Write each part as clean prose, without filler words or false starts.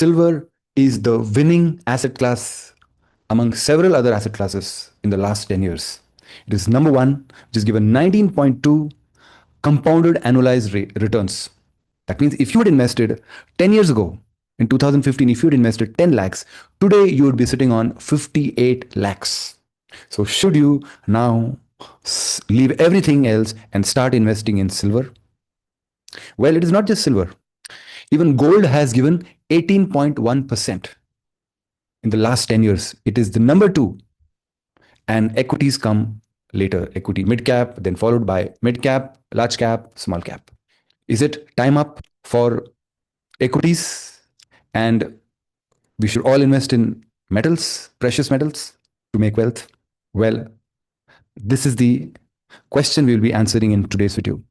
silver is the winning asset class among several other asset classes in the last 10 years. It is number one, which is given 19.2 compounded annualized returns. That means if you had invested 10 years ago, in 2015, if you had invested 10 lakhs, today you would be sitting on 58 lakhs. So should you now leave everything else and start investing in silver? Well, it is not just silver. Even gold has given 18.1% in the last 10 years. It is the number two. And equities come later. Equity mid cap, then followed by mid cap, large cap, small cap. Is it time up for equities? And we should all invest in metals, precious metals, to make wealth? Well, this is the question we will be answering in today's video.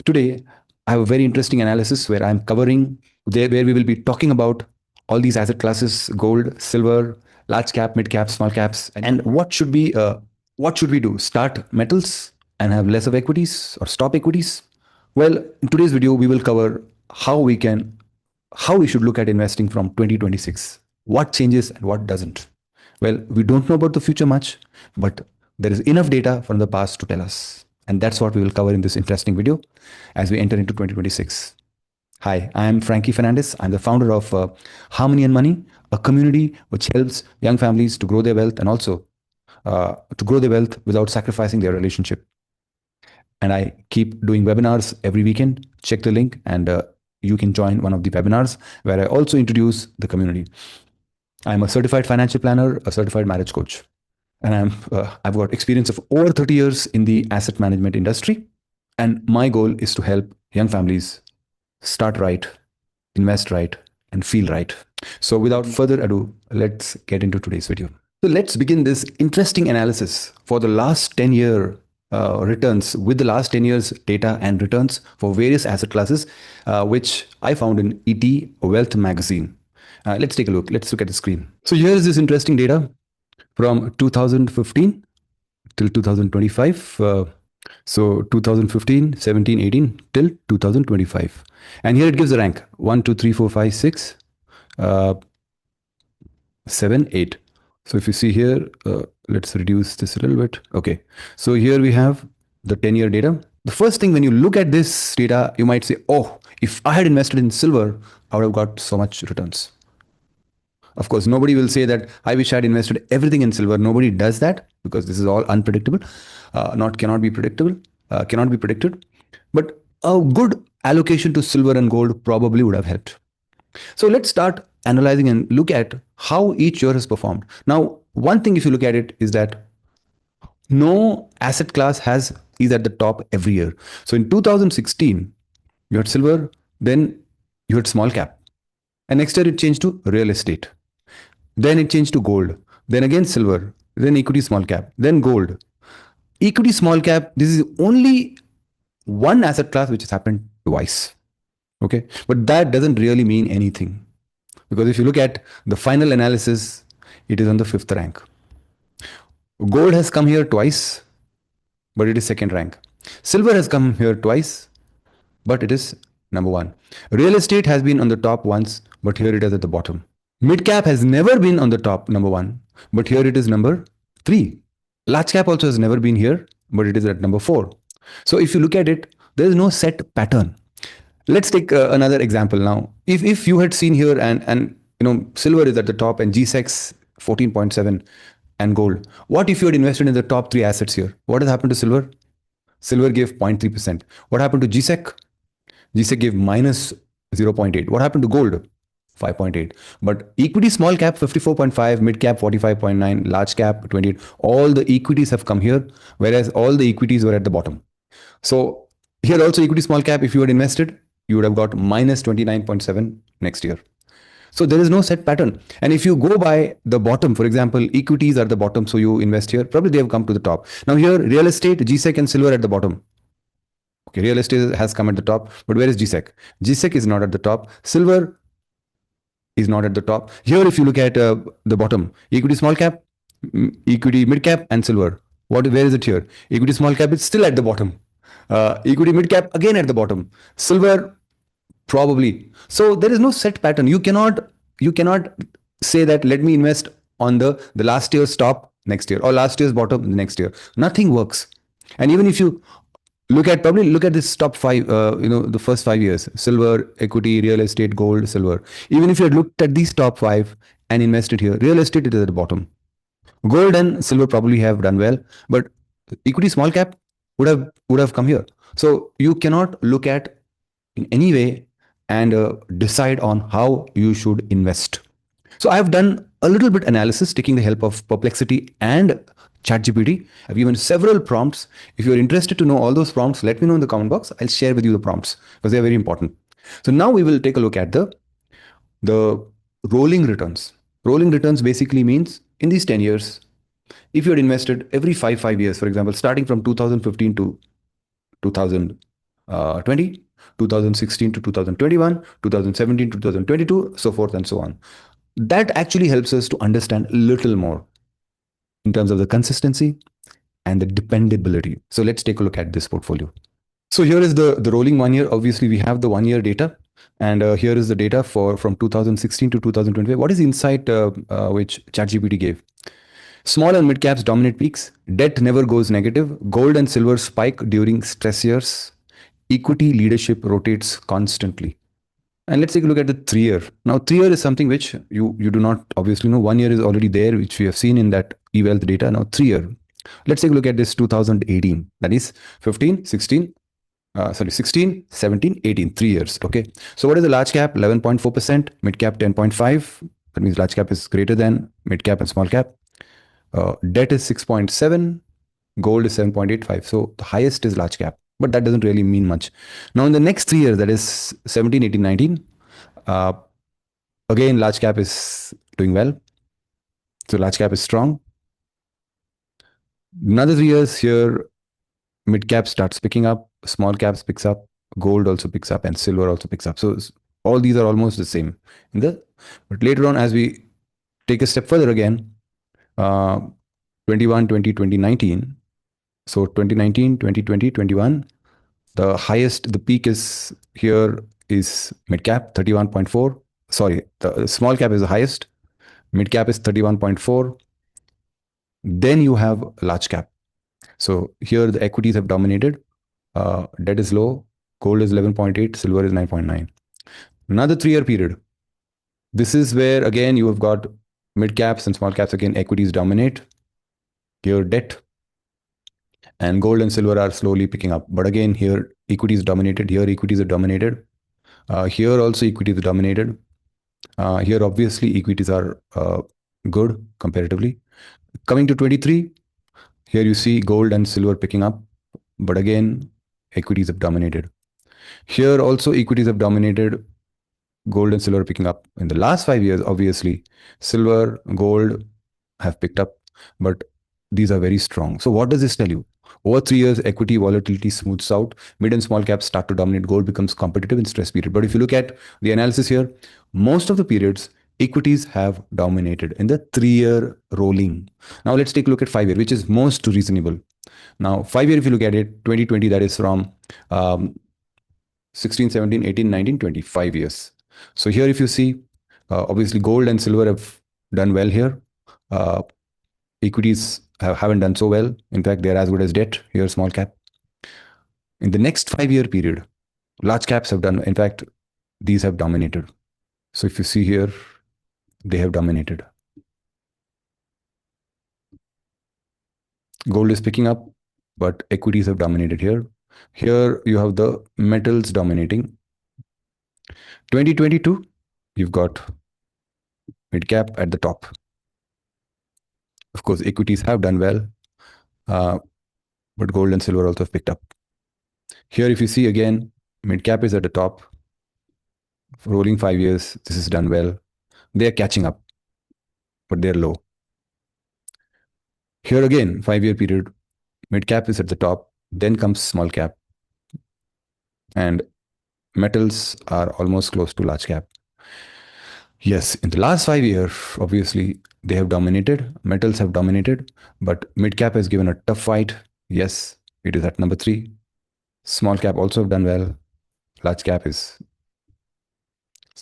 Today, I have a very interesting analysis where I'm covering, where we will be talking about all these asset classes: gold, silver, large cap, mid cap, small caps, and what should we do? Start metals and have less of equities, or stop equities? Well, in today's video, we will cover how we should look at investing from 2026. What changes and what doesn't? Well, we don't know about the future much, but there is enough data from the past to tell us. And that's what we will cover in this interesting video as we enter into 2026. Hi, I am Franky Fernandes. I'm the founder of Harmony and Money, a community which helps young families to grow their wealth, and also to grow their wealth without sacrificing their relationship. And I keep doing webinars every weekend. Check the link and you can join one of the webinars where I also introduce the community. I'm a certified financial planner, a certified marriage coach, and I've got experience of over 30 years in the asset management industry. And my goal is to help young families start right, invest right, and feel right. So without further ado, let's get into today's video. So let's begin this interesting analysis for the last 10-year returns, with the last 10 years data and returns for various asset classes, which I found in ET Wealth magazine. Let's take a look. Let's look at the screen. So here is this interesting data from 2015 till 2025. So 2015, 17, 18 till 2025. And here it gives the rank 1, 2, 3, 4, 5, 6, 7, 8. So if you see here, let's reduce this a little bit. Okay. So here we have the 10-year data. The first thing, when you look at this data, you might say, oh, if I had invested in silver, I would have got so much returns. Of course, nobody will say that I wish I had invested everything in silver. Nobody does that, because this is all unpredictable, cannot be predicted. But a good allocation to silver and gold probably would have helped. So let's start analyzing and look at how each year has performed. Now, one thing, if you look at it, is that no asset class is at the top every year. So in 2016, you had silver, then you had small cap, and next year it changed to real estate. Then it changed to gold, then again silver, then equity small cap, then gold. Equity small cap, this is only one asset class which has happened twice. Okay, but that doesn't really mean anything, because if you look at the final analysis, it is on the 5th rank. Gold has come here twice, but it is 2nd rank. Silver has come here twice, but it is number 1. Real estate has been on the top once, but here it is at the bottom. Mid cap has never been on the top, number 1, but here it is number 3. Large cap also has never been here, but it is at number 4. So if you look at it, there is no set pattern. Let's take another example now. If you had seen here and silver is at the top and GSEX 14.7 and gold. What if you had invested in the top 3 assets here? What has happened to silver? Silver gave 0.3%. What happened to GSEC? GSEC gave minus 0.8. What happened to gold? 5.8. But equity small cap 54.5, mid cap 45.9, large cap 28. All the equities have come here, whereas all the equities were at the bottom. So here also equity small cap, if you had invested, you would have got minus 29.7 next year. So there is no set pattern. And if you go by the bottom, for example, equities are the bottom, so you invest here, probably they have come to the top. Now here, real estate, GSEC and silver at the bottom. Okay, real estate has come at the top, but where is GSEC? GSEC is not at the top. Silver is not at the top. Here, if you look at the bottom, equity small cap, equity mid cap, and silver. Where is it here? Equity small cap is still at the bottom. Equity mid cap again at the bottom. Silver Probably. So there is no set pattern. You cannot say that let me invest on the last year's top next year or last year's bottom next year. Nothing works. And even if you look at this top five, the first 5 years: silver, equity, real estate, gold, silver. Even if you had looked at these top five and invested here, real estate it is at the bottom. Gold and silver probably have done well, but equity small cap would have come here. So you cannot look at in any way and decide on how you should invest. So I've done a little bit analysis taking the help of Perplexity and ChatGPT. I've given several prompts. If you're interested to know all those prompts, let me know in the comment box. I'll share with you the prompts because they're very important. So now we will take a look at the rolling returns. Rolling returns basically means in these 10 years, if you had invested every 5 years, for example, starting from 2015 to 2020, 2016 to 2021, 2017 to 2022, so forth and so on. That actually helps us to understand a little more in terms of the consistency and the dependability. So let's take a look at this portfolio. So here is the rolling 1 year. Obviously, we have the 1 year data. And here is the data from 2016 to 2025. What is the insight which ChatGPT gave? Small and mid caps dominate peaks. Debt never goes negative. Gold and silver spike during stress years. Equity leadership rotates constantly. And let's take a look at the 3 year. Now, 3 year is something which you do not obviously know. 1 year is already there, which we have seen in that eWealth data. Now, 3 year. Let's take a look at this 2018. That is 15, 16, 16, 17, 18, 3 years. Okay. So what is the large cap? 11.4%, mid cap 10.5. That means large cap is greater than mid cap and small cap. Debt is 6.7, gold is 7.85. So the highest is large cap, but that doesn't really mean much. Now in the next 3 years, that is 17, 18, 19, again, large cap is doing well. So large cap is strong. Another 3 years here, mid cap starts picking up, small caps picks up, gold also picks up, and silver also picks up. So all these are almost the same. But later on, as we take a step further again, 21, 20, 2019. So 2019, 2020, 21. The highest, the peak is here is mid cap 31.4. Sorry, the small cap is the highest. Mid cap is 31.4. Then you have large cap. So here the equities have dominated. Debt is low. Gold is 11.8. Silver is 9.9. Another 3 year period. This is where again you have got mid caps and small caps. Again, equities dominate. Here debt and gold and silver are slowly picking up. But again, here equities dominated. Here equities are dominated. Here also equities are dominated. Here obviously equities are good comparatively. Coming to 23, here you see gold and silver picking up. But again, equities have dominated. Here also equities have dominated. Gold and silver picking up. In the last 5 years, obviously, silver, gold have picked up, but these are very strong. So what does this tell you? Over 3 years, equity volatility smooths out. Mid and small caps start to dominate. Gold becomes competitive in stress period. But if you look at the analysis here, most of the periods, equities have dominated in the 3 year rolling. Now let's take a look at 5 year, which is most reasonable. Now 5 year, if you look at it, 2020, that is from 16, 17, 18, 19, 20, 5 years. So here, if you see, obviously gold and silver have done well here. Equities haven't done so well. In fact, they're as good as debt. Here, small cap. In the next 5 year period, large caps have done, in fact, these have dominated. So if you see here, they have dominated. Gold is picking up, but equities have dominated here. Here you have the metals dominating. 2022, you've got mid cap at the top. Of course, equities have done well, but gold and silver also have picked up. Here, if you see again, mid cap is at the top. For rolling 5 years, this is done well. They are catching up, but they're low. Here again, 5 year period, mid cap is at the top. Then comes small cap. And metals are almost close to large cap. Yes, in the last 5 years, obviously, they have dominated. Metals have dominated, but mid cap has given a tough fight. Yes, it is at number 3. Small cap also have done well. Large cap is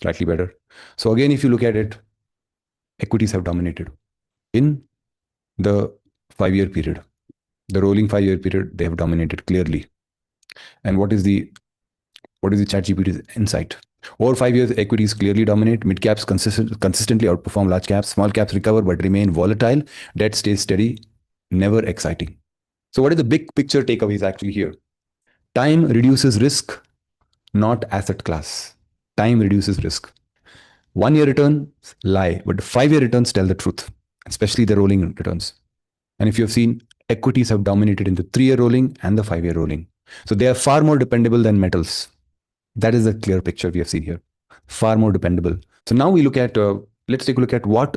slightly better. So again, if you look at it, equities have dominated in the 5-year period. The rolling 5-year period, they have dominated clearly. And what is the ChatGPT's insight? Over 5 years, equities clearly dominate. Mid caps consistently outperform large caps. Small caps recover but remain volatile. Debt stays steady, never exciting. So, what is the big picture takeaways actually here? Time reduces risk, not asset class. Time reduces risk. 1 year returns lie, but 5-year returns tell the truth, especially the rolling returns. And if you have seen, equities have dominated in the 3-year rolling and the 5-year rolling. So they are far more dependable than metals. That is a clear picture we have seen here. Far more dependable. So now we look at, let's take a look at what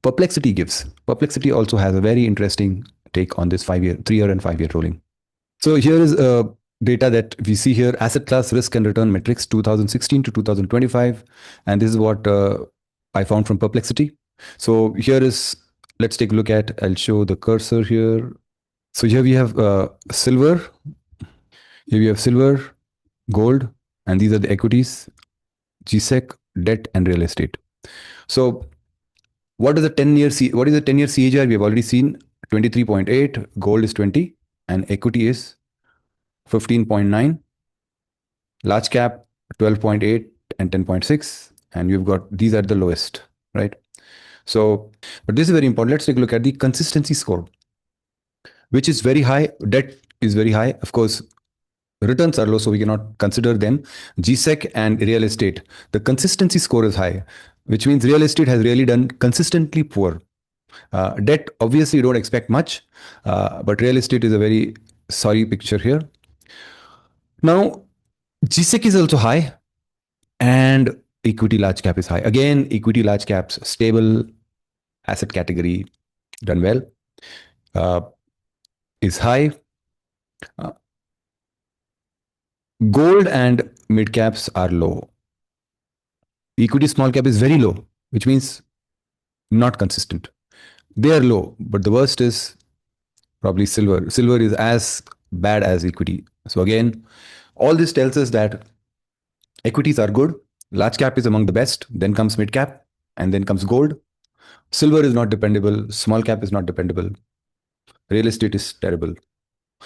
Perplexity gives. Perplexity also has a very interesting take on this 5-year, 3-year and 5-year rolling. So here is data that we see here, asset class risk and return metrics 2016 to 2025. And this is what I found from Perplexity. So here is, let's take a look at, I'll show the cursor here. So here we have silver. Here we have silver, gold, and these are the equities, GSEC, debt, and real estate. So what is the 10-year what is the 10-year CAGR? We have already seen 23.8, gold is 20, and equity is 15.9, large cap 12.8 and 10.6, and we've got, these are the lowest, right? So, but this is very important. Let's take a look at the consistency score, which is very high. Debt is very high. Of course, returns are low, so we cannot consider them. GSEC and real estate, the consistency score is high, which means real estate has really done consistently poor. Debt, obviously, you don't expect much, but real estate is a very sorry picture here. Now, GSEC is also high, and equity large cap is high. Again, equity large caps, stable asset category, done well, is high. Gold and mid caps are low. Equity small cap is very low, which means not consistent. They are low, but the worst is probably silver. Silver is as bad as equity. So again, all this tells us that equities are good. Large cap is among the best. Then comes mid cap, and then comes gold. Silver is not dependable. Small cap is not dependable. Real estate is terrible.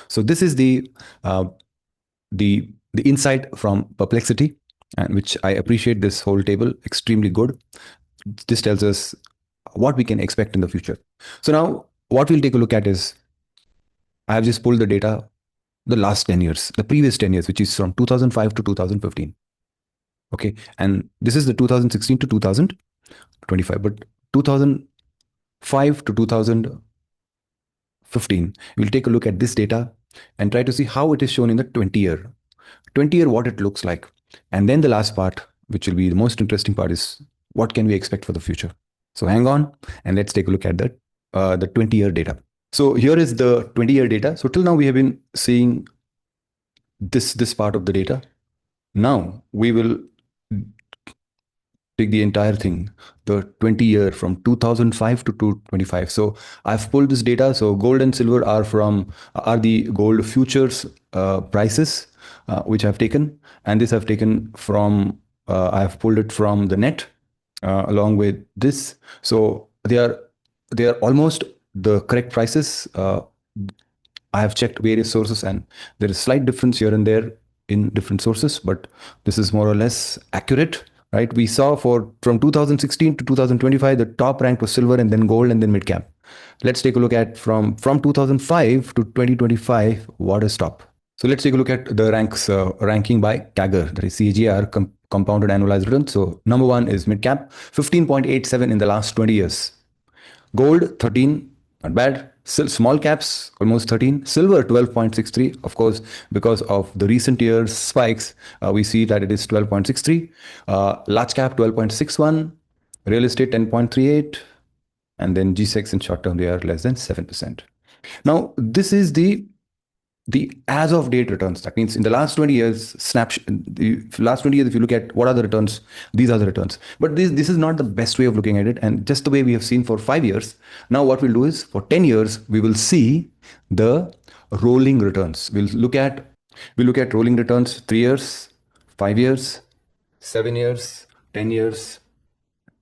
So this is the insight from Perplexity, and which I appreciate this whole table, extremely good. This tells us what we can expect in the future. So now what we'll take a look at is, I have just pulled the data, the last 10 years, the previous 10 years, which is from 2005 to 2015. Okay. And this is the 2016 to 2025, but 2005 to 2015, we'll take a look at this data and try to see how it is shown in the 20-year. 20-year, what it looks like. And then the last part, which will be the most interesting part, is what can we expect for the future. So hang on and let's take a look at the 20-year data. So here is the 20-year data. So till now we have been seeing this part of the data. Now we will take the entire thing, the 20-year from 2005 to 2025. So I've pulled this data. So gold and silver are the gold futures prices, which I've taken, and this I've taken from, I've pulled it from the net along with this. So they are almost the correct prices. I have checked various sources, and there is slight difference here and there in different sources, but this is more or less accurate. Right, we saw from 2016 to 2025, the top rank was silver, and then gold, and then mid cap. Let's take a look at from 2005 to 2025, what is top. So let's take a look at the ranking by CAGR, that is CAGR, compounded annualized return. So number one is mid cap, 15.87 in the last 20 years. Gold 13, not bad. Small caps almost 13. Silver 12.63. Of course, because of the recent years spikes, we see that it is 12.63. Large cap 12.61. Real estate 10.38. And then G6 in short term, they are less than 7%. Now, this is the as of date returns. That means in the last 20 years, the last 20 years, if you look at what are the returns, these are the returns. But this is not the best way of looking at it. And just the way we have seen for 5 years, now what we'll do is for 10 years, we will see the rolling returns. We'll look at rolling returns, 3 years, 5 years, 7 years, 10 years,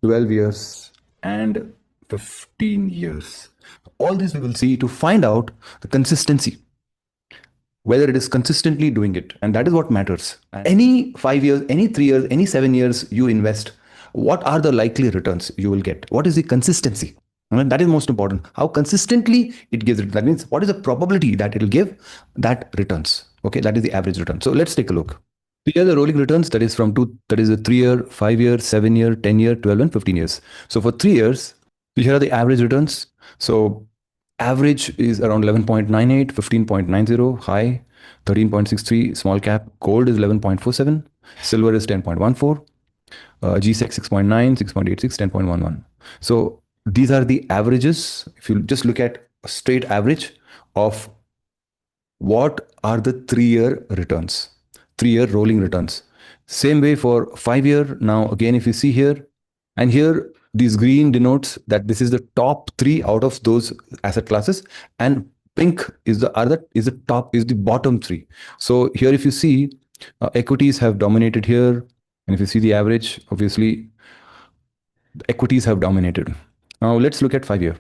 12 years, and 15 years. All this we will see to find out the consistency, whether it is consistently doing it. And that is what matters. Any 5 years, any 3 years, any 7 years you invest, what are the likely returns you will get? What is the consistency? I mean, that is most important. How consistently it gives it. That means what is the probability that it will give that returns? Okay, that is the average return. So let's take a look. Here are the rolling returns. That is from two. That is a 3 year, 5 year, 7 year, 10 year, 12 and 15 years. So for 3 years, here are the average returns. So average is around 11.98, 15.90 high, 13.63 small cap. Gold is 11.47. Silver is 10.14. G-Sec 6.9, 6.86, 10.11. So these are the averages. If you just look at a straight average of what are the 3 year returns, 3 year rolling returns. Same way for 5 year. Now, again, if you see here, and here, this green denotes that this is the top 3 out of those asset classes, and pink is the other, is the top, is the bottom 3. So here, if you see, equities have dominated here, and if you see the average, obviously, the equities have dominated. Now let's look at 5 year.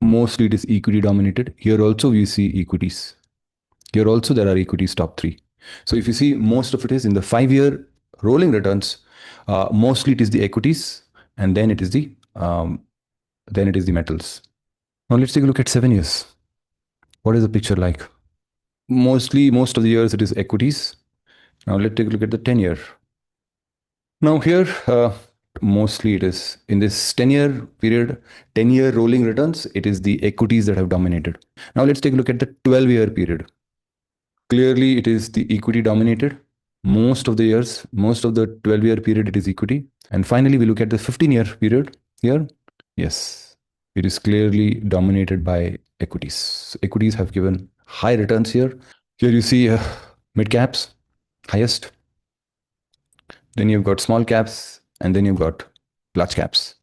Mostly it is equity dominated. Here also we see equities. Here also there are equities top 3. So if you see, most of it is in the 5 year rolling returns. Mostly it is the equities, and then it is the metals. Now let's take a look at 7 years. What is the picture like? Mostly, most of the years it is equities. Now let's take a look at the 10 year. Now here, mostly it is in this 10 year period, 10 year rolling returns, it is the equities that have dominated. Now let's take a look at the 12 year period. Clearly it is the equity dominated. Most of the years, most of the 12 year period, it is equity. And finally, we look at the 15 year period here. Yes, it is clearly dominated by equities. So equities have given high returns here. Here you see mid caps, highest. Then you've got small caps, and then you've got large caps.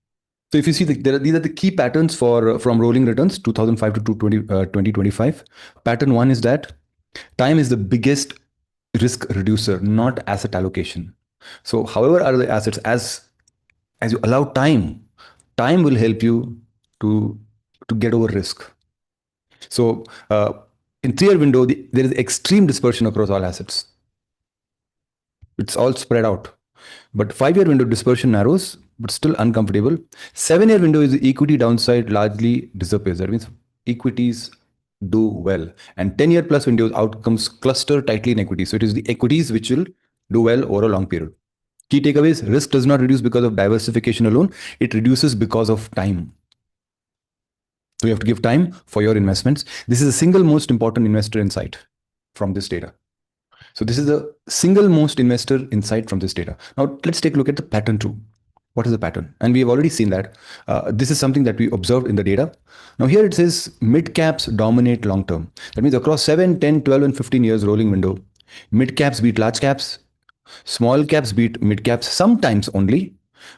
So if you see, these are the key patterns for from rolling returns 2005 to 2025. Pattern 1 is that time is the biggest risk reducer, not asset allocation. So however are the assets, as you allow time, time will help you to get over risk. So in 3 year window, there is extreme dispersion across all assets. It's all spread out. But 5 year window dispersion narrows, but still uncomfortable. 7 year window is the equity downside largely disappears. That means equities do well. And 10 year plus windows outcomes cluster tightly in equities. So it is the equities which will do well over a long period. Key takeaways: risk does not reduce because of diversification alone. It reduces because of time. So you have to give time for your investments. This is the single most important investor insight from this data. So this is the single most investor insight from this data. Now let's take a look at the pattern 2. What is the pattern? And we have already seen that. This is something that we observed in the data. Now here it says mid caps dominate long term. That means across 7, 10, 12 and 15 years rolling window, mid caps beat large caps, small caps beat mid caps sometimes only,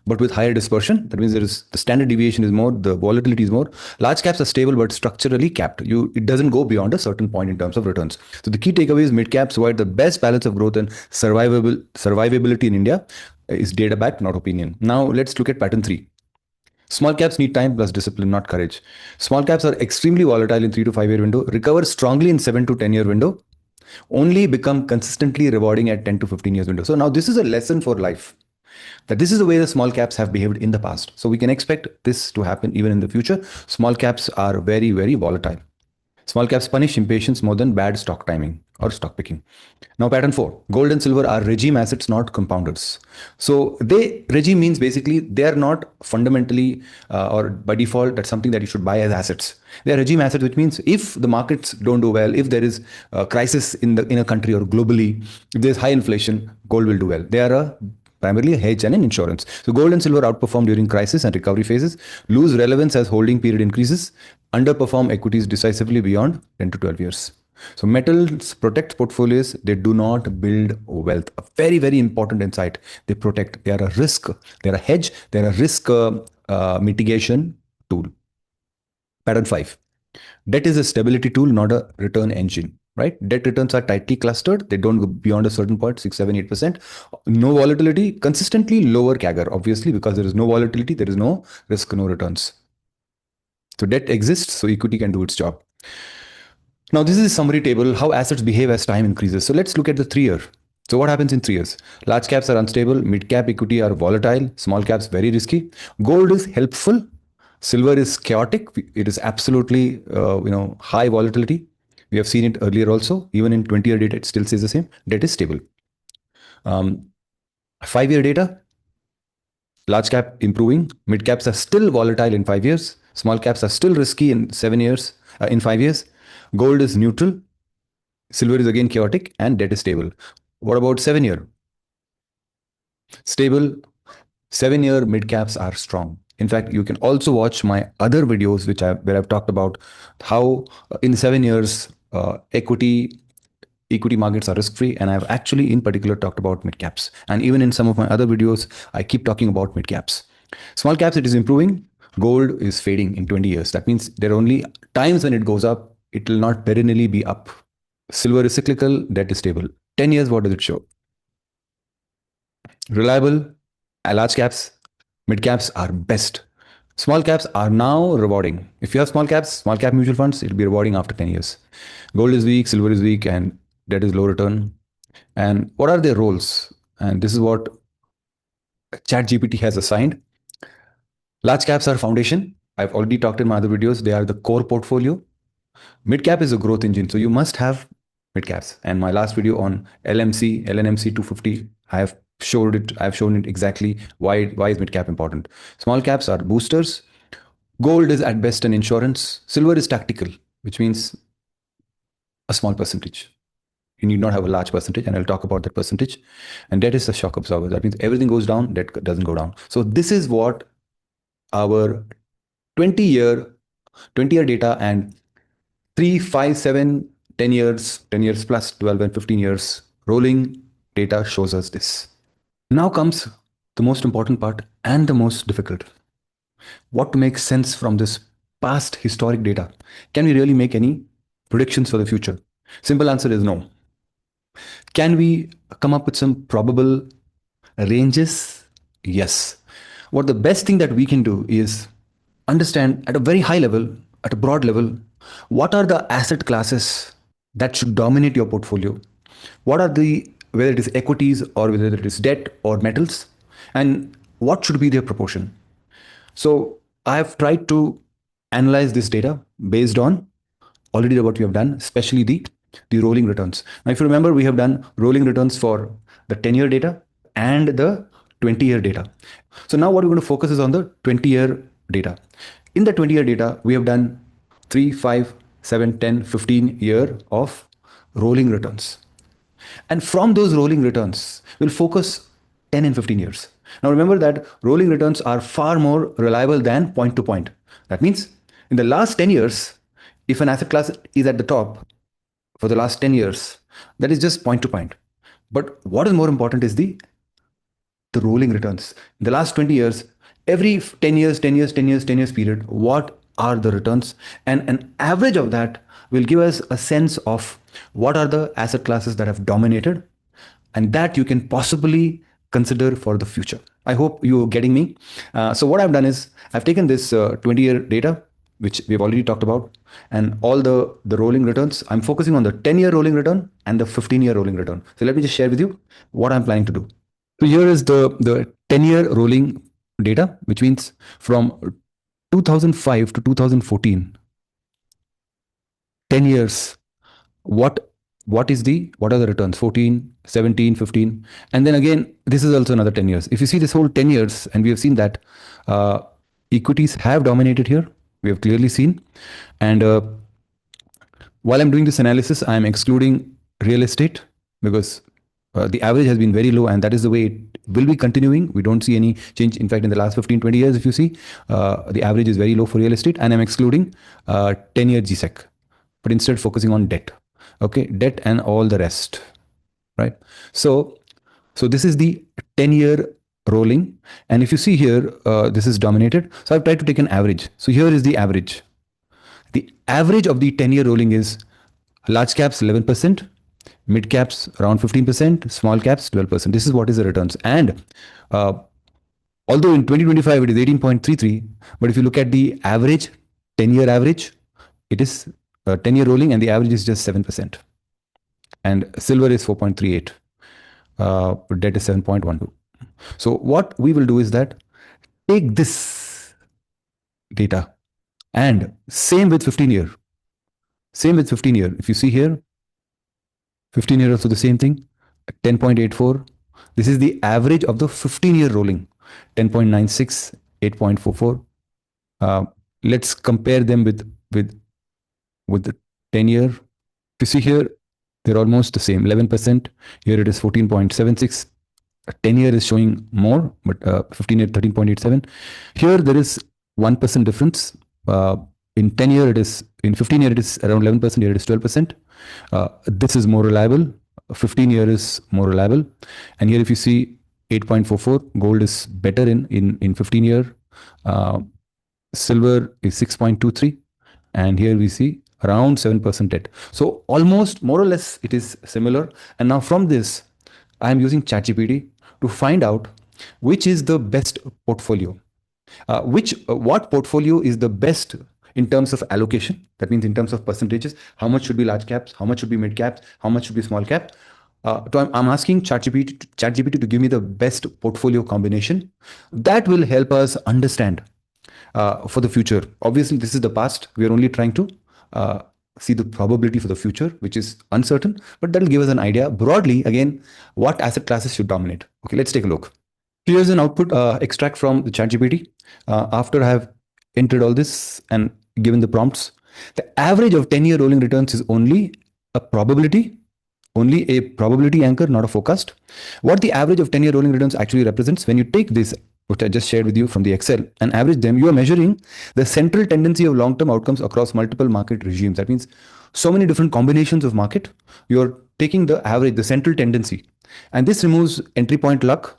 but with higher dispersion. That means there is the standard deviation is more, the volatility is more. Large caps are stable but structurally capped. It doesn't go beyond a certain point in terms of returns. So the key takeaway is mid caps provide the best balance of growth and survivability in India. Is data backed, not opinion. Now let's look at pattern 3. Small caps need time plus discipline, not courage. Small caps are extremely volatile in 3 to 5 year window, recover strongly in 7 to 10 year window, only become consistently rewarding at 10 to 15 years window. So now this is a lesson for life, that this is the way the small caps have behaved in the past. So we can expect this to happen even in the future. Small caps are very, very volatile. Small caps punish impatience more than bad stock timing or stock picking. Now pattern 4, gold and silver are regime assets, not compounders. So regime means basically they are not fundamentally or by default that's something that you should buy as assets. They are regime assets, which means if the markets don't do well, if there is a crisis in a country or globally, if there's high inflation, gold will do well. They are primarily a hedge and an insurance. So gold and silver outperform during crisis and recovery phases, lose relevance as holding period increases, underperform equities decisively beyond 10 to 12 years. So metals protect portfolios, they do not build wealth. A very, very important insight. They protect, they are a risk, they are a hedge, they are a risk mitigation tool. Pattern 5. Debt is a stability tool, not a return engine. right? Debt returns are tightly clustered. They don't go beyond a certain point, 6, 7, 8%. No volatility, consistently lower CAGR, obviously, because there is no volatility, there is no risk, no returns. So debt exists, so equity can do its job. Now, this is a summary table, how assets behave as time increases. So let's look at the 3-year. So what happens in 3 years? Large caps are unstable, mid cap equity are volatile, small caps very risky. Gold is helpful, silver is chaotic. It is absolutely high volatility. We have seen it earlier also. Even in 20-year data, it still says the same. Debt is stable. 5-year data, large cap improving, mid caps are still volatile in 5 years, small caps are still risky in 7 years, in 5 years. Gold is neutral, silver is again chaotic, and debt is stable. What about 7-year? Stable. 7-year mid caps are strong. In fact, you can also watch my other videos where I've talked about how in 7 years equity markets are risk free, and I've actually in particular talked about mid caps. And even in some of my other videos, I keep talking about mid caps. Small caps, it is improving. Gold is fading in 20 years. That means there are only times when it goes up. It will not perennially be up. Silver is cyclical, debt is stable. 10 years, what does it show? Reliable. Large caps, mid caps are best. Small caps are now rewarding. If you have small caps, small cap mutual funds, it'll be rewarding after 10 years. Gold is weak, silver is weak, and debt is low return. And what are their roles? And this is what ChatGPT has assigned. Large caps are foundation. I've already talked in my other videos. They are the core portfolio. Mid cap is a growth engine. So you must have mid caps. And my last video on LNMC 250, I've shown it exactly why is mid cap important. Small caps are boosters. Gold is at best an insurance. Silver is tactical, which means a small percentage. You need not have a large percentage, and I'll talk about that percentage. And debt is a shock absorber. That means everything goes down, debt doesn't go down. So this is what our 20-year data and 3, 5, 7, 10 years plus 12 and 15 years rolling data shows us this. Now comes the most important part and the most difficult. What to make sense from this past historic data? Can we really make any predictions for the future? Simple answer is no. Can we come up with some probable ranges? Yes. What the best thing that we can do is understand at a very high level, at a broad level, what are the asset classes that should dominate your portfolio? What are whether it is equities or whether it is debt or metals, and what should be their proportion? So I have tried to analyze this data based on already what we have done, especially the rolling returns. Now, if you remember, we have done rolling returns for the 10-year data and the 20-year data. So now what we're going to focus is on the 20-year data. In the 20-year data, we have done 3, 5, 7, 10, 15 year of rolling returns. And from those rolling returns, we'll focus 10 and 15 years. Now remember that rolling returns are far more reliable than point to point. That means in the last 10 years, if an asset class is at the top for the last 10 years, that is just point to point. But what is more important is the rolling returns. In the last 20 years, every 10 years period, what are the returns? And an average of that will give us a sense of what are the asset classes that have dominated, and that you can possibly consider for the future. I hope you're getting me. So what I've done is I've taken this 20-year data, which we've already talked about, and all the rolling returns. I'm focusing on the 10-year rolling return and the 15-year rolling return. So let me just share with you what I'm planning to do. So here is the 10-year rolling data, which means from 2005 to 2014, 10 years, what are the returns? 14, 17, 15. And then again, this is also another 10 years. If you see this whole 10 years, and we have seen that equities have dominated here, we have clearly seen. And while I'm doing this analysis, I'm excluding real estate because the average has been very low, and that is the way it will be continuing. We don't see any change. In fact, in the last 15, 20 years, if you see, the average is very low for real estate, and I'm excluding 10-year GSEC, but instead focusing on debt. Okay, debt and all the rest, right? So this is the 10-year rolling. And if you see here, this is dominated. So I've tried to take an average. So here is the average. The average of the 10-year rolling is Large caps 11%, mid caps around 15%, small caps 12%. This is what is the returns. And although in 2025 it is 18.33, but if you look at the average, 10-year average, it is 10-year rolling and the average is just 7%. And silver is 4.38. Debt is 7.12. So what we will do is that take this data and same with 15-year. Same with 15-year. If you see here, 15-year also the same thing, 10.84. This is the average of the 15-year rolling, 10.96, 8.44. Let's compare them with the 10-year. If you see here, they're almost the same, 11%. Here it is 14.76. 10-year is showing more, but 15-year 13.87. Here there is 1% difference. In 10-year it is, in 15-year it is around 11%. Here it is 12%. This is more reliable. 15-year is more reliable. And here if you see 8.44, gold is better in 15-year. Silver is 6.23. And here we see around 7% debt. So almost more or less it is similar. And now from this, I am using ChatGPT to find out which is the best portfolio. What portfolio is the best in terms of allocation? That means in terms of percentages, how much should be large caps, how much should be mid caps, how much should be small cap. So I'm asking ChatGPT to give me the best portfolio combination that will help us understand for the future. Obviously, this is the past. We are only trying to see the probability for the future, which is uncertain, but that will give us an idea broadly, again, what asset classes should dominate. Okay, let's take a look. Here's an output extract from the ChatGPT. After I have entered all this and given the prompts, the average of 10-year rolling returns is only a probability anchor, not a forecast. What the average of 10-year rolling returns actually represents, when you take this, which I just shared with you from the Excel, and average them, you are measuring the central tendency of long-term outcomes across multiple market regimes. That means so many different combinations of market. You're taking the average, the central tendency, and this removes entry point luck.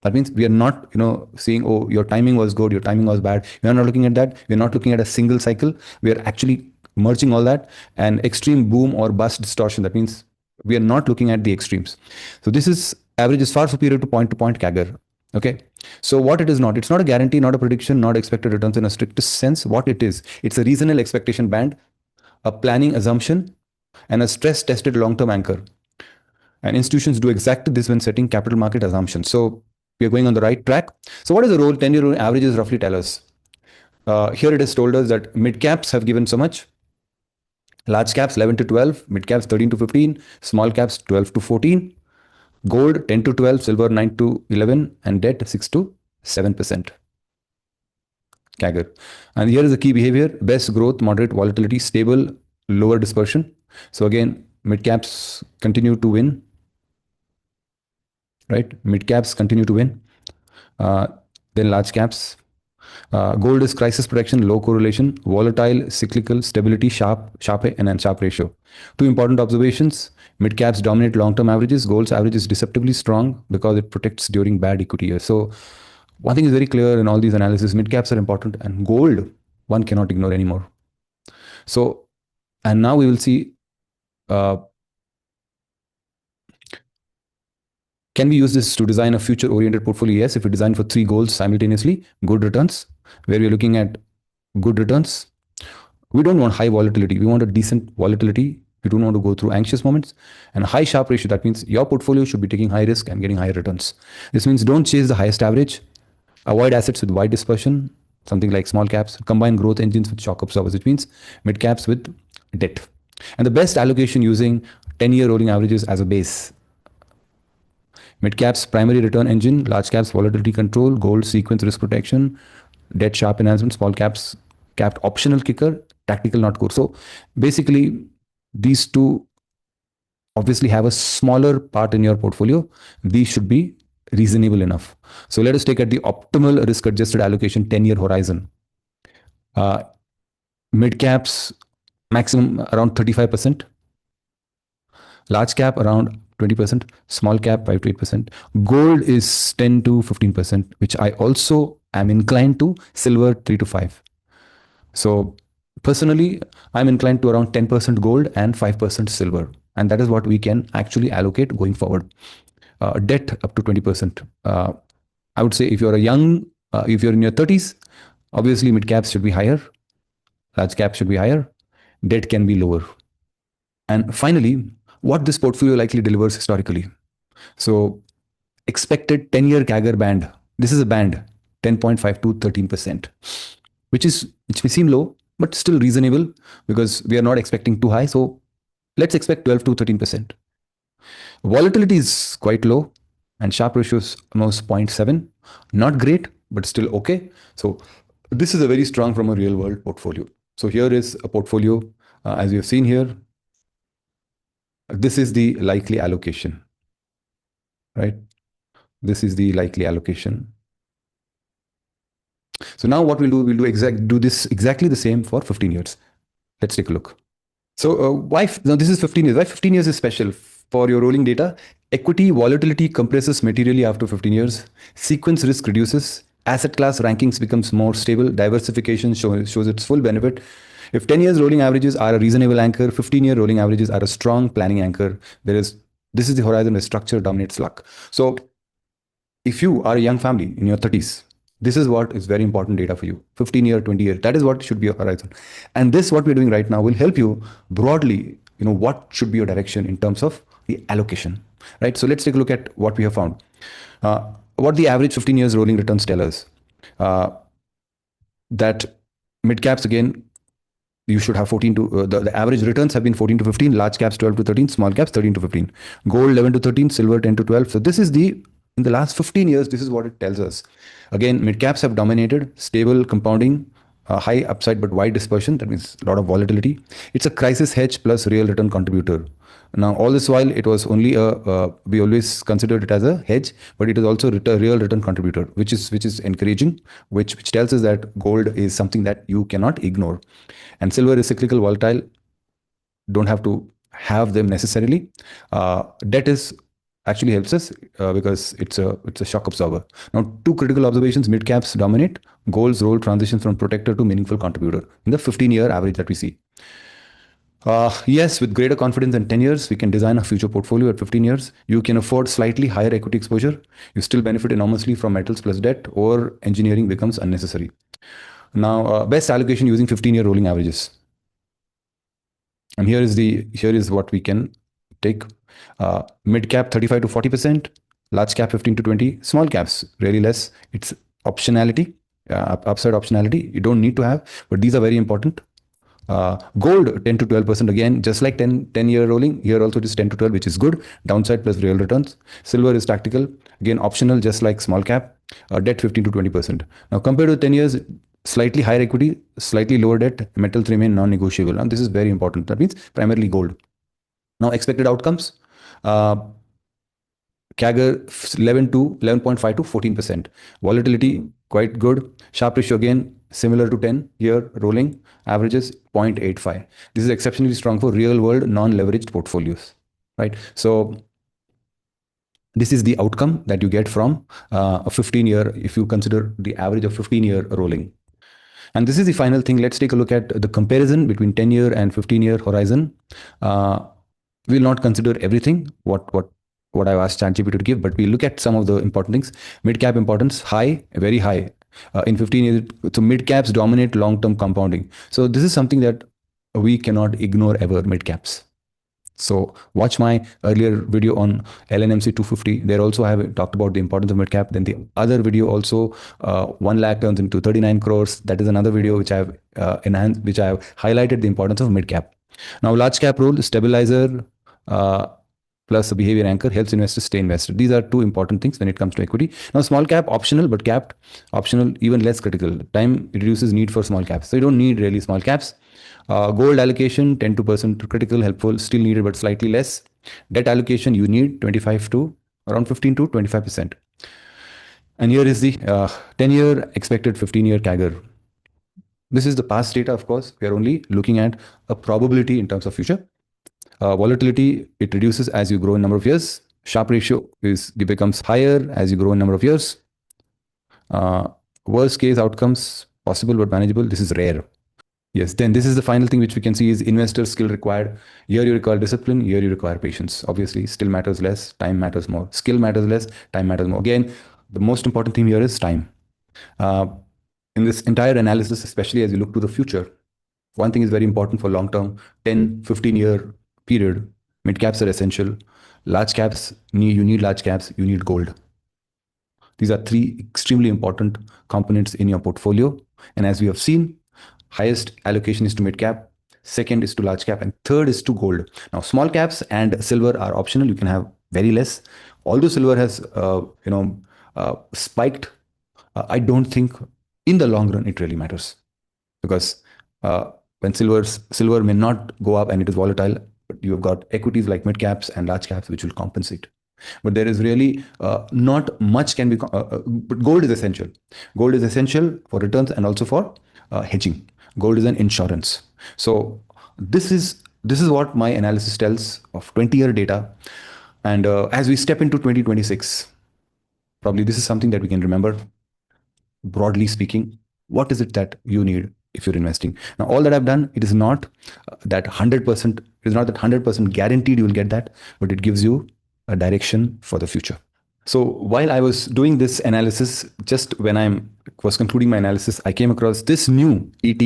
That means we are not, seeing, oh, your timing was good, your timing was bad. We are not looking at that. We are not looking at a single cycle. We are actually merging all that, and extreme boom or bust distortion. That means we are not looking at the extremes. So this is average is far superior to point CAGR. Okay. So what it is not, it's not a guarantee, not a prediction, not expected returns in a strictest sense. What it is, it's a reasonable expectation band, a planning assumption, and a stress tested long-term anchor. And institutions do exactly this when setting capital market assumptions. So we are going on the right track. So what is the role 10-year averages roughly tell us? Here it has told us that mid caps have given so much. Large caps 11 to 12, mid caps 13 to 15, small caps 12 to 14, gold 10 to 12, silver 9 to 11, and debt 6 to 7% CAGR. And here is the key behavior: best growth, moderate volatility, stable, lower dispersion. So again, mid caps continue to win, right? Mid caps continue to win. Then large caps. Gold is crisis protection, low correlation, volatile, cyclical, stability, sharp and sharp ratio. Two important observations: mid caps dominate long-term averages. Gold's average is deceptively strong because it protects during bad equity years. So one thing is very clear in all these analyses: mid caps are important, and gold one cannot ignore anymore. So, and now we will see. Can we use this to design a future-oriented portfolio? Yes, if we design for 3 goals simultaneously: good returns, where we're looking at good returns. We don't want high volatility. We want a decent volatility. We don't want to go through anxious moments. And high Sharpe ratio, that means your portfolio should be taking high risk and getting high returns. This means don't chase the highest average. Avoid assets with wide dispersion, something like small caps. Combine growth engines with shock absorbers, which means mid caps with debt. And the best allocation using 10-year rolling averages as a base. Mid caps primary return engine, large caps volatility control, gold sequence risk protection, debt Sharpe enhancement, small caps capped optional kicker, tactical not core. So basically, these two obviously have a smaller part in your portfolio. These should be reasonable enough. So let us take at the optimal risk adjusted allocation 10-year horizon. Mid caps maximum around 35%, large cap around 20%, small cap 5 to 8%. Gold is 10 to 15%, which I also am inclined to. Silver 3 to 5. So Personally, I'm inclined to around 10% gold and 5% silver. And that is what we can actually allocate going forward. Debt up to 20%. I would say if you're a young, if you're in your 30s, obviously mid caps should be higher, large caps should be higher, debt can be lower. And finally, what this portfolio likely delivers historically. So, expected 10-year CAGR band. This is a band, 10.5 to 13%, which may seem low, but still reasonable because we are not expecting too high. So let's expect 12 to 13%. Volatility is quite low and Sharpe ratio is almost 0.7. Not great, but still okay. So this is a very strong from a real world portfolio. So here is a portfolio, as you have seen here. This is the likely allocation, right? This is the likely allocation. So now what we'll do this exactly the same for 15 years. Let's take a look. So now this is 15 years. Why 15 years is special? For your rolling data, equity volatility compresses materially after 15 years. Sequence risk reduces. Asset class rankings becomes more stable. Diversification shows its full benefit. If 10 years rolling averages are a reasonable anchor, 15-year rolling averages are a strong planning anchor. This is the horizon where structure dominates luck. So if you are a young family in your 30s, this is what is very important data for you. 15-year, 20-year, that is what should be your horizon. And this, what we're doing right now, will help you broadly, what should be your direction in terms of the allocation, right? So let's take a look at what we have found. What the average 15 years rolling returns tell us. That mid caps, again, you should have 14 to the average returns have been 14 to 15, large caps 12 to 13, small caps 13 to 15, gold 11 to 13, silver 10 to 12. So this is in the last 15 years, this is what it tells us. Again, mid caps have dominated, stable compounding, high upside but wide dispersion. That means a lot of volatility. It's a crisis hedge plus real return contributor. Now, all this while, it was only we always considered it as a hedge, but it is also a real return contributor, which is encouraging, which tells us that gold is something that you cannot ignore. And silver is cyclical, volatile. Don't have to have them necessarily. Debt is actually helps us because it's a shock absorber. Now, two critical observations: mid caps dominate. Gold's role transitions from protector to meaningful contributor in the 15-year average that we see. Yes, with greater confidence than 10 years, we can design a future portfolio at 15 years. You can afford slightly higher equity exposure. You still benefit enormously from metals plus debt, or engineering becomes unnecessary. Now, best allocation using 15-year rolling averages. And here is what we can take. Mid cap 35 to 40%, large cap 15 to 20, small caps really less. It's optionality, upside optionality. You don't need to have, but these are very important. Gold 10 to 12%, again, just like 10-year rolling. Here also it is 10 to 12, which is good. Downside plus real returns. Silver is tactical, again optional, just like small cap. Debt 15 to 20%. Now compared to 10 years, slightly higher equity, slightly lower debt, metals remain non-negotiable. Now this is very important. That means primarily gold. Now expected outcomes. CAGR 11 to 11.5 to 14%. Volatility quite good. Sharpe ratio again similar to 10-year rolling averages 0.85. This is exceptionally strong for real world non-leveraged portfolios, right? So this is the outcome that you get from a 15-year, if you consider the average of 15-year rolling. And this is the final thing. Let's take a look at the comparison between 10-year and 15-year horizon. We'll not consider everything what I've asked ChatGPT to give, but we look at some of the important things. Mid cap importance high, very high. In 15 years, so mid caps dominate long-term compounding. So this is something that we cannot ignore ever, mid caps. So watch my earlier video on LNMC 250. There also I have talked about the importance of mid cap. Then the other video also 1 lakh turns into 39 crores. That is another video which I have enhanced, which I have highlighted the importance of mid cap. Now large cap role, stabilizer plus a behavior anchor, helps investors stay invested. These are two important things when it comes to equity. Now small cap optional, but capped optional, even less critical. Time reduces need for small caps. So you don't need really small caps. Gold allocation 10 to percent critical, helpful, still needed but slightly less. Debt allocation you need 25 to around 15 to 25%. And here is the 10-year expected 15-year CAGR. This is the past data, of course. We are only looking at a probability in terms of future. Volatility, it reduces as you grow in number of years. Sharpe ratio becomes higher as you grow in number of years. Worst case outcomes possible but manageable. This is rare. Yes, then this is the final thing which we can see is investor skill required. Here you require discipline, here you require patience. Obviously, still matters less, time matters more. Skill matters less, time matters more. Again, the most important thing here is time. Uh, in this entire analysis, especially as you look to the future, one thing is very important for long term 10, 15-year period. Mid caps are essential. Large caps, you need large caps, you need gold. These are three extremely important components in your portfolio. And as we have seen, highest allocation is to mid cap, second is to large cap, and third is to gold. Now, small caps and silver are optional. You can have very less. Although silver has, spiked, I don't think in the long run it really matters, because when silver may not go up and it is volatile, but you have got equities like mid caps and large caps which will compensate. But there is really not much can be. But gold is essential. Gold is essential for returns and also for hedging. Gold is an insurance. So this is what my analysis tells of 20-year data. And as we step into 2026, probably this is something that we can remember. Broadly speaking, what is it that you need if you're investing? Now, all that I've done, it is not that 100%. It is not that 100% guaranteed you will get that, but it gives you a direction for the future. So while I was doing this analysis, just when I was concluding my analysis, I came across this new ET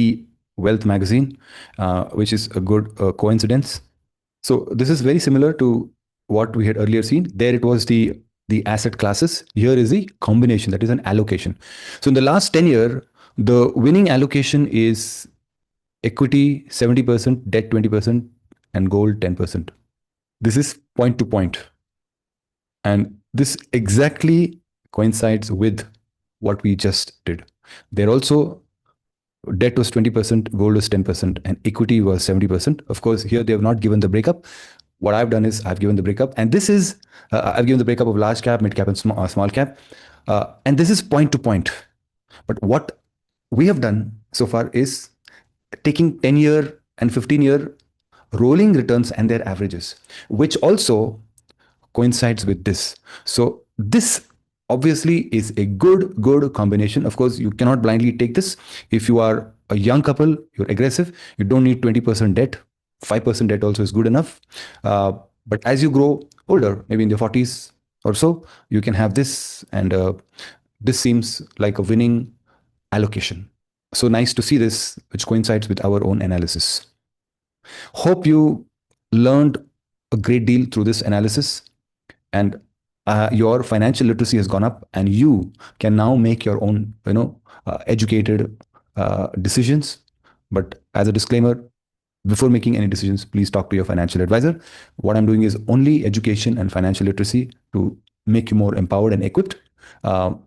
Wealth magazine, which is a good coincidence. So this is very similar to what we had earlier seen. There it was the asset classes. Here is the combination, that is an allocation. So in the last 10 year, the winning allocation is equity 70%, debt 20%, and gold 10%. This is point to point. And this exactly coincides with what we just did. There also, debt was 20%, gold was 10%, and equity was 70%. Of course, here they have not given the breakup. What I've done is I've given the breakup, and this is, I've given the breakup of large cap, mid cap, and small cap. And this is point to point. But what we have done so far is taking 10-year and 15-year rolling returns and their averages, which also coincides with this. So this obviously is a good combination. Of course, you cannot blindly take this. If you are a young couple, you're aggressive, you don't need 20% debt. 5% debt also is good enough. But as you grow older, maybe in your 40s or so, you can have this, and this seems like a winning allocation. So nice to see this, which coincides with our own analysis. Hope you learned a great deal through this analysis, and your financial literacy has gone up, and you can now make your own, educated decisions. But as a disclaimer, before making any decisions, please talk to your financial advisor. What I'm doing is only education and financial literacy to make you more empowered and equipped. So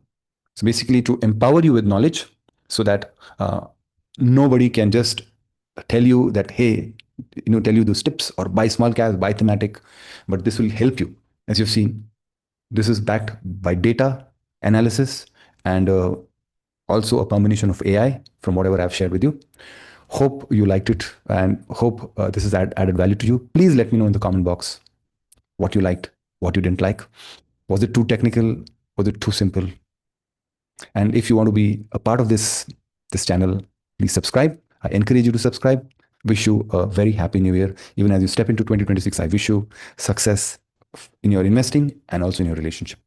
basically, to empower you with knowledge, so that nobody can just tell you that, hey, tell you those tips or buy small caps, buy thematic, but this will help you. As you've seen, this is backed by data analysis and also a combination of AI from whatever I've shared with you. Hope you liked it, and hope this has added value to you. Please let me know in the comment box what you liked, what you didn't like. Was it too technical? Was it too simple? And if you want to be a part of this channel, please subscribe. I encourage you to subscribe. Wish you a very happy new year. Even as you step into 2026, I wish you success in your investing and also in your relationship.